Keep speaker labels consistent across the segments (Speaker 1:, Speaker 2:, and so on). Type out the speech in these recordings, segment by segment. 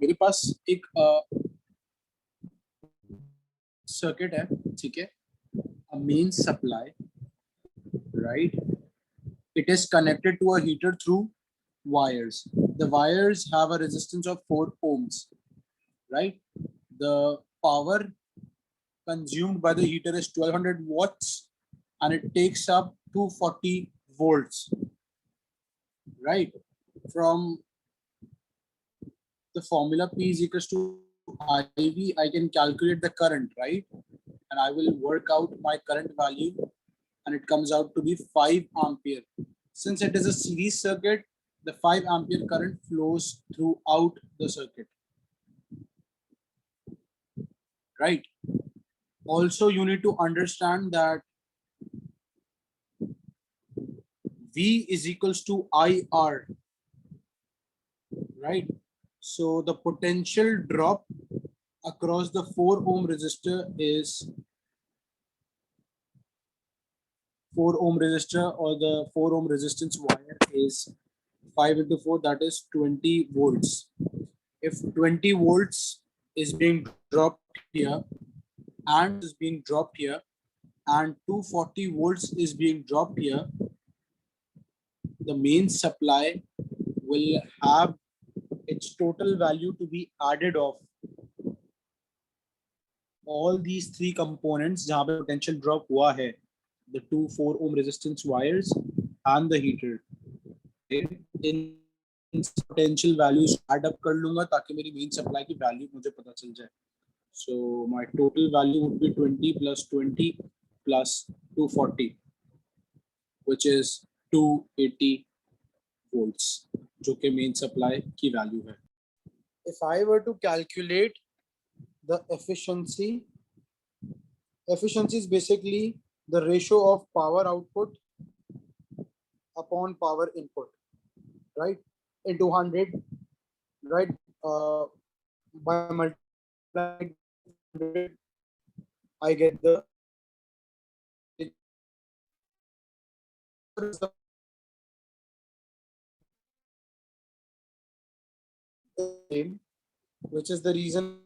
Speaker 1: मेरे पास एक सर्किट है, ठीक है, a main supply, right? It is connected to a heater through wires. The wires have a resistance of 4 ohms, right? The power consumed by the heater is 1200 watts and it takes up 240 volts, right? From the formula P is equals to IV, I can calculate the current, right? And I will work out my current value and it comes out to be 5 ampere. Since it is a series circuit, the 5 ampere current flows throughout the circuit, right? Also, you need to understand that V is equals to IR, right? So the potential drop across the 4 ohm resistor is 4 ohm resistor, or the 4 ohm resistance wire is 5 into 4, that is 20 volts. If 20 volts is being dropped here and is being dropped here and 240 volts is being dropped here, the main supply will have its total value to be added of all these three components जहाँ पे potential drop हुआ है, the two 4 ohm resistance wires and the heater. In potential values add up कर लूंगा ताकि मेरी main supply की value मुझे पता चल जाए. So my total value would be 20 plus 20 plus 240, which is 280 volts, जो कि main supply की value है. If I were to calculate the efficiency is basically the ratio of power output upon power input, right? Into 100, right? By multiplying 100, I get the same, which is the reason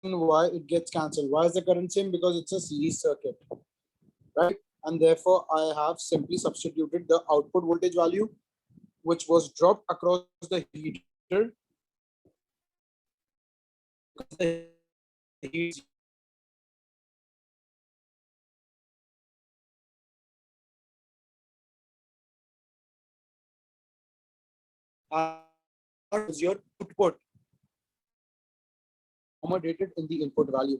Speaker 1: why it gets cancelled. Why is the current same? Because it's a series circuit, right? And therefore, I have simply substituted the output voltage value, which was dropped across the heater. The heat is your output accommodated in the input value.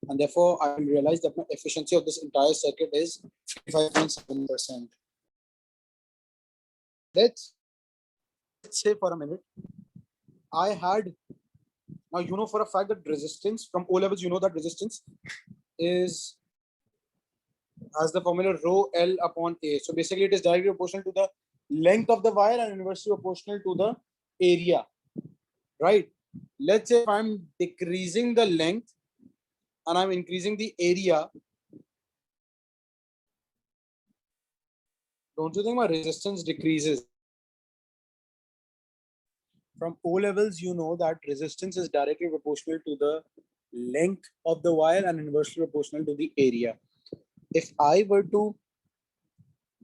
Speaker 1: And therefore, I will realize that my efficiency of this entire circuit is 55.7%. Let's say for a minute, I had, now you know for a fact that resistance from O levels, you know that resistance is as the formula rho L upon A. So basically it is directly proportional to the length of the wire and inversely proportional to the area, right? Let's say if I'm decreasing the length and I'm increasing the area, don't you think my resistance decreases? From O levels, you know that resistance is directly proportional to the length of the wire and inversely proportional to the area. If I were to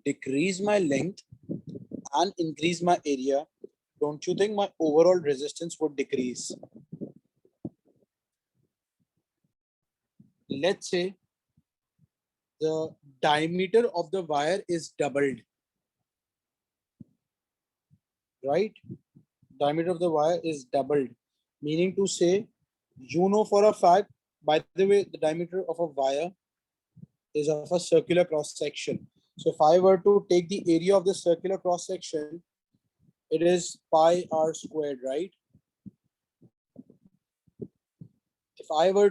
Speaker 1: decrease my length and increase my area, don't you think my overall resistance would decrease? Let's say the diameter of the wire is doubled, right? Diameter of the wire is doubled, meaning to say, you know for a fact, by the way, the diameter of a wire is of a circular cross section. So if I were to take the area of the circular cross section, it is pi r squared, right? If I were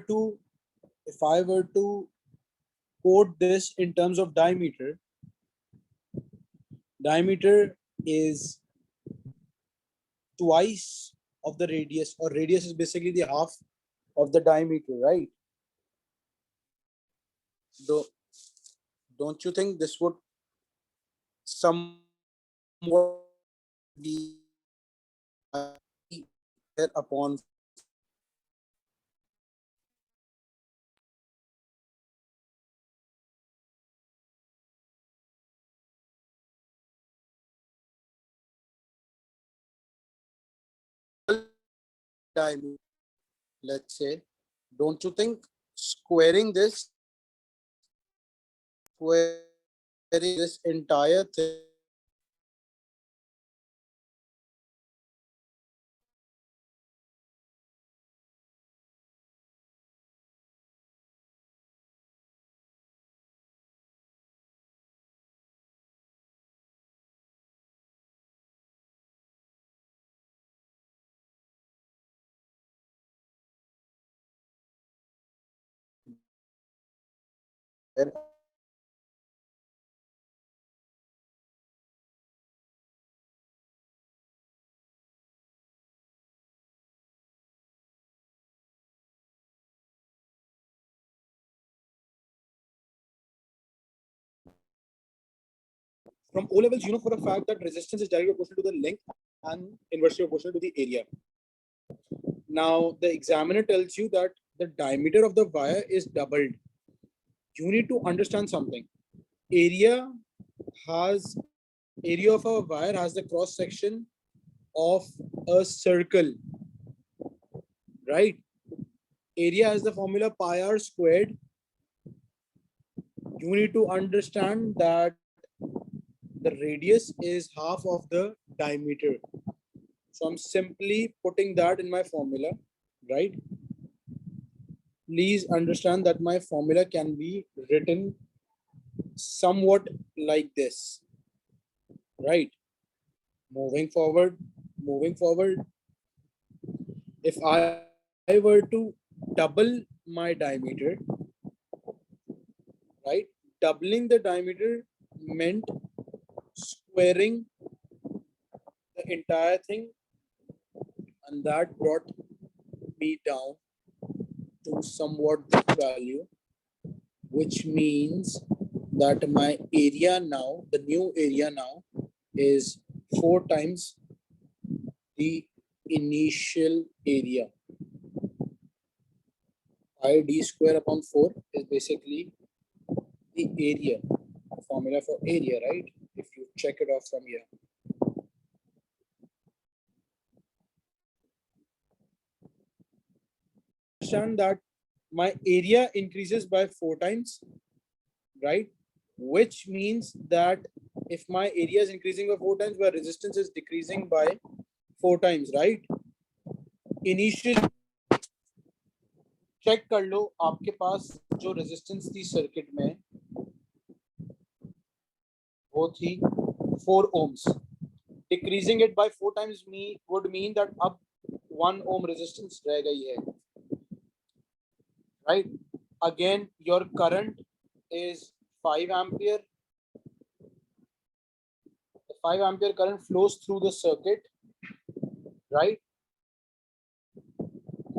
Speaker 1: to quote this in terms of diameter, diameter is twice of the radius, or radius is basically the half of the diameter, right? Don't you think this would somewhat be upon diameter, let's say, don't you think squaring this entire thing from O levels, you know for a fact that resistance is directly proportional to the length and inversely proportional to the area. Now, the examiner tells you that the diameter of the wire is doubled. You need to understand something. Area of a wire has the cross section of a circle, right? Area has the formula pi r squared. You need to understand that the radius is half of the diameter. So I'm simply putting that in my formula, right? Please understand that my formula can be written somewhat like this, right? Moving forward, if I were to double my diameter, right? Doubling the diameter meant squaring the entire thing, and that brought me down to somewhat this value, which means that my area now, the new area now, is 4 times the initial area. Pi d square upon 4 is basically the area, formula for area, right? If you check it off from here. Understand that my area increases by 4 times, right? Which means that if my area is increasing by 4 times, my resistance is decreasing by 4 times, right? Initially, check कर लो आपके पास जो resistance थी circuit में वो थी 4 ohms. Decreasing it by 4 times would mean that अब 1 ohm resistance रह गई है, right? Again, your current is 5 ampere. The 5 ampere current flows through the circuit, right?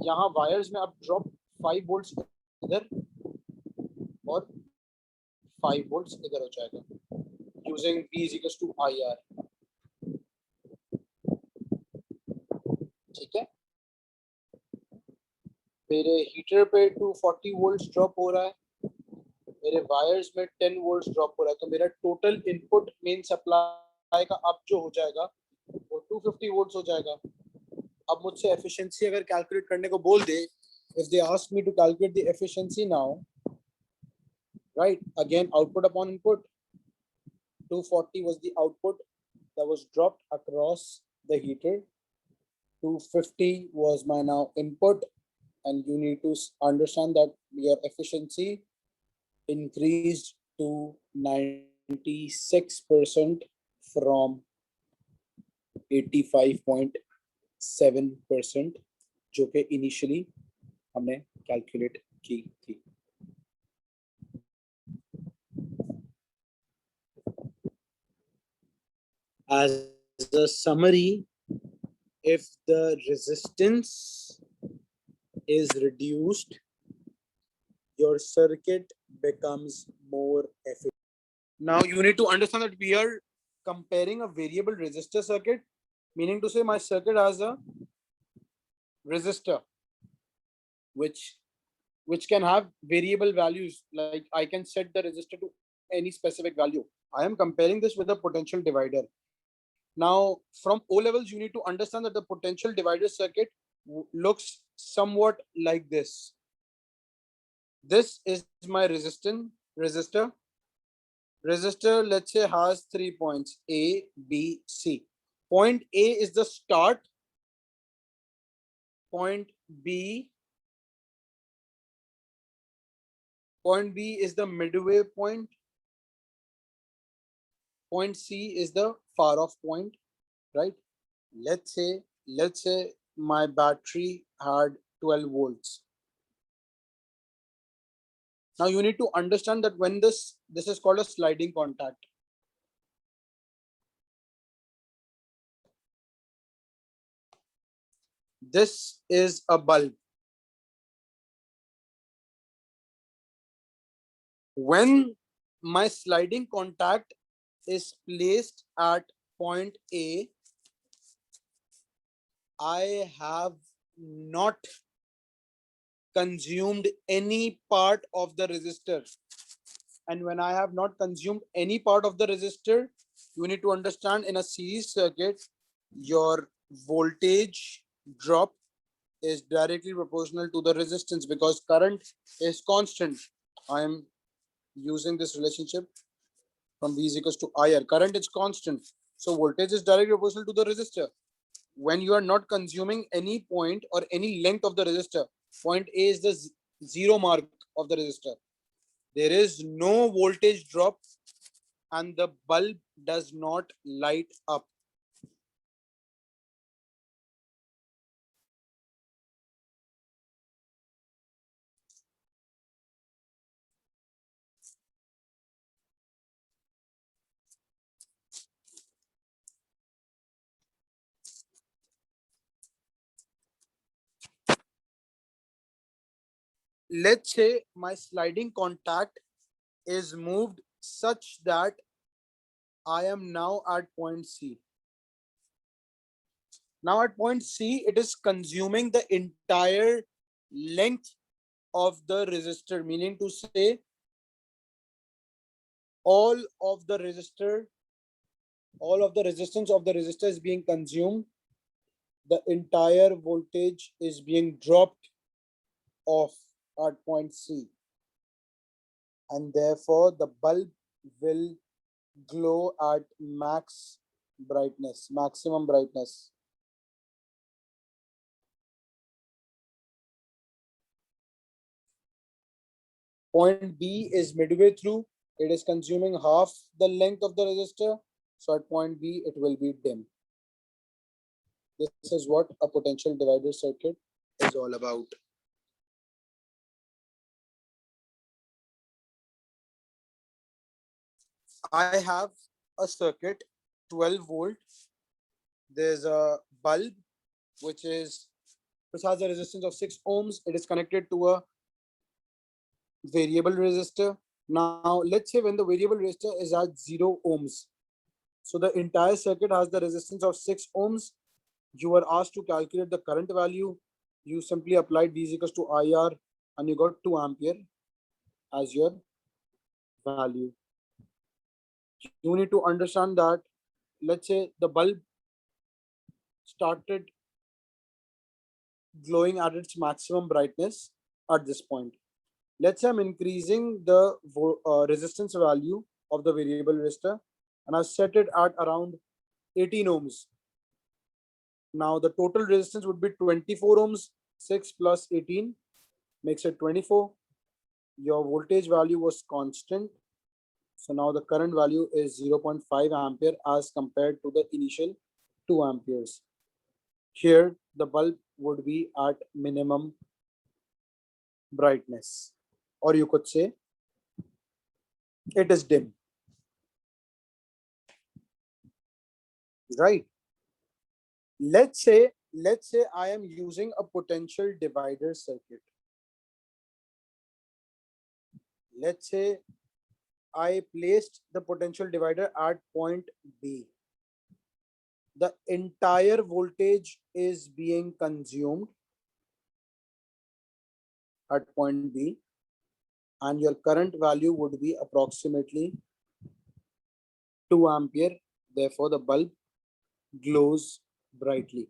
Speaker 1: यहाँ wires में अब drop 5 volts इधर और 5 volts इधर हो जाएगा using V is equals to IR. ठीक है, मेरे हीटर पे 240 वोल्ट्स ड्रॉप हो रहा है, मेरे वायर्स में 10 वोल्ट्स ड्रॉप हो रहा है, तो मेरा टोटल इनपुट मेन सप्लाई का अब जो हो जाएगा वो 250 वोल्ट्स हो जाएगा. अब मुझसे एफिशिएंसी अगर कैलकुलेट करने को बोल दे, if they ask me to calculate the efficiency now, right, again output upon input, 240 was the output that was dropped across the heater, 250 was my now input, and you need to understand that your efficiency increased to 96% from 85.7% जो कि initially हमने calculate की थी. As a summary, if the resistance is reduced, your circuit becomes more efficient. Now you need to understand that we are comparing a variable resistor circuit, meaning to say my circuit has a resistor, which can have variable values. Like I can set the resistor to any specific value. I am comparing this with a potential divider. Now, from O levels, you need to understand that the potential divider circuit looks somewhat like this. This is my resistor. Resistor, let's say, has 3 points, A, B, C. Point A is the start. Point B is the midway point. Point C is the far off point, right? Let's say my battery had 12 volts. Now you need to understand that when this is called a sliding contact. This is a bulb. When my sliding contact is placed at point A, I have not consumed any part of the resistor. And when I have not consumed any part of the resistor, you need to understand in a series circuit, your voltage drop is directly proportional to the resistance because current is constant. I am using this relationship from V is equals to IR. Current is constant. So voltage is directly proportional to the resistor. When you are not consuming any point or any length of the resistor, point A is the zero mark of the resistor. There is no voltage drop and the bulb does not light up. Let's say my sliding contact is moved such that I am now at point C. Now at point C, it is consuming the entire length of the resistor, meaning to say all of the resistance of the resistor is being consumed. The entire voltage is being dropped off at point C. And therefore the bulb will glow at maximum brightness. Point B is midway through. It is consuming half the length of the resistor. So at point B, it will be dim. This is what a potential divider circuit is all about. I have a circuit, 12 volt. There's a bulb which has a resistance of 6 ohms. It is connected to a variable resistor. Now let's say when the variable resistor is at 0 ohms. So the entire circuit has the resistance of 6 ohms. You were asked to calculate the current value. You simply applied V is equals to IR and you got 2 ampere as your value. You need to understand that, let's say the bulb started glowing at its maximum brightness at this point. Let's say I'm increasing the resistance value of the variable resistor and I've set it at around 18 ohms. Now the total resistance would be 24 ohms. 6 plus 18 makes it 24. Your voltage value was constant. So now the current value is 0.5 ampere as compared to the initial 2 amperes. Here the bulb would be at minimum brightness, or you could say it is dim, right? Let's say I am using a potential divider circuit. Let's say I placed the potential divider at point B. The entire voltage is being consumed at point B, and your current value would be approximately 2 ampere. Therefore, the bulb glows brightly.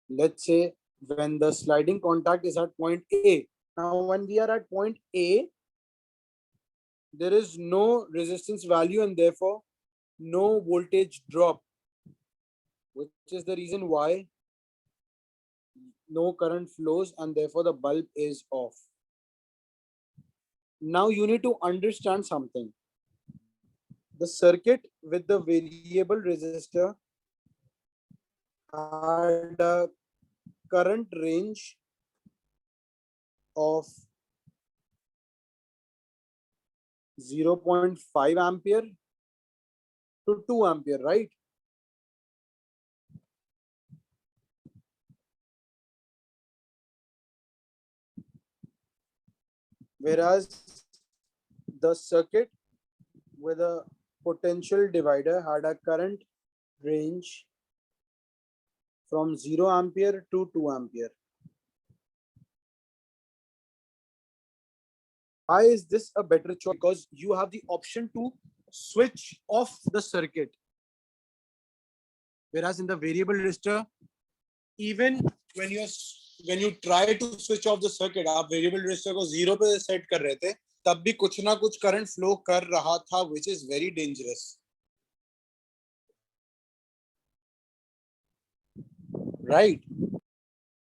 Speaker 1: Let's say when the sliding contact is at point A. Now, when we are at point A, there is no resistance value and therefore no voltage drop, which is the reason why no current flows and therefore the bulb is off. Now you need to understand something. The circuit with the variable resistor had a current range of 0.5 ampere to 2 ampere, right? Whereas the circuit with a potential divider had a current range from 0 ampere to 2 ampere. Why is this a better choice? Because you have the option to switch off the circuit. Whereas in the variable resistor, even when you try to switch off the circuit, आप variable resistor को 0 पे set कर रहे थे, तब भी कुछ ना कुछ current flow कर रहा था, which is very dangerous. Right?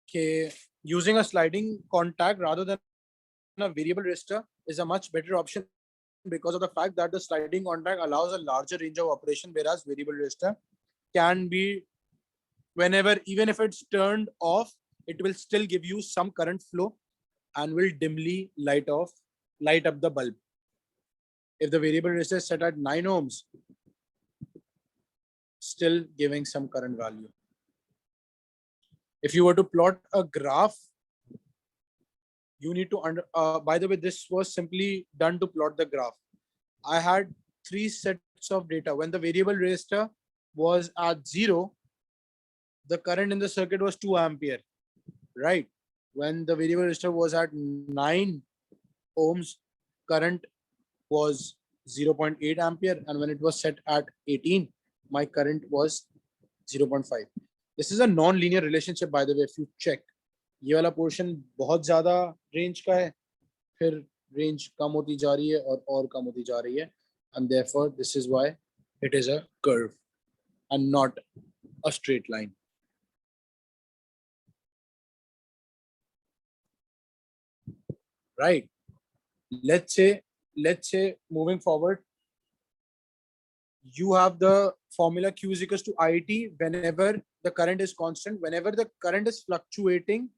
Speaker 1: Okay, using a sliding contact rather than a variable resistor is a much better option because of the fact that the sliding contact allows a larger range of operation, whereas variable resistor can be whenever, even if it's turned off, it will still give you some current flow and will dimly light up the bulb. If the variable resistor is set at 9 ohms, still giving some current value. If you were to plot a graph, you need to by the way, this was simply done to plot the graph. I had 3 sets of data. When the variable resistor was at 0, the current in the circuit was 2 ampere, right? When the variable resistor was at 9 ohms, current was 0.8 ampere, and when it was set at 18, my current was 0.5. This is a non-linear relationship, by the way. If you check, ये वाला portion बहुत ज़्यादा range का है, फिर range कम होती जा रही है और कम होती जा रही है, and therefore this is why it is a curve and not a straight line. Right? Let's say moving forward, you have the formula Q is equals to IT whenever the current is constant. Whenever the current is fluctuating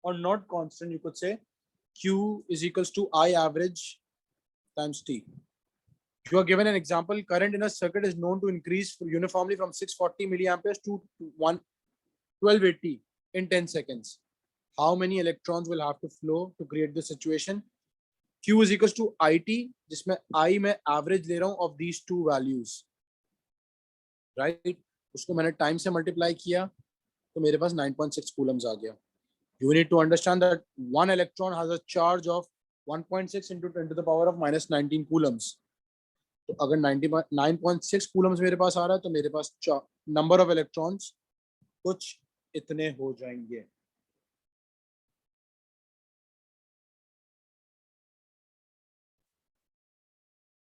Speaker 1: or not constant, you could say Q is equals to I average times T. You are given an example. Current in a circuit is known to increase uniformly from 640 milliamperes to 1280 in 10 seconds. How many electrons will have to flow to create this situation? Q is equals to IT, जिसमें I मैं average ले रहा हूँ of these two values, right? उसको मैंने time से multiply किया, तो मेरे पास 9.6 coulombs आ गया. You need to understand that one electron has a charge of 1.6 into 10 to the power of minus 19 coulombs. तो अगर 9.6 coulombs मेरे पास आ रहा है, तो मेरे पास number of electrons कुछ इतने हो जाएंगे.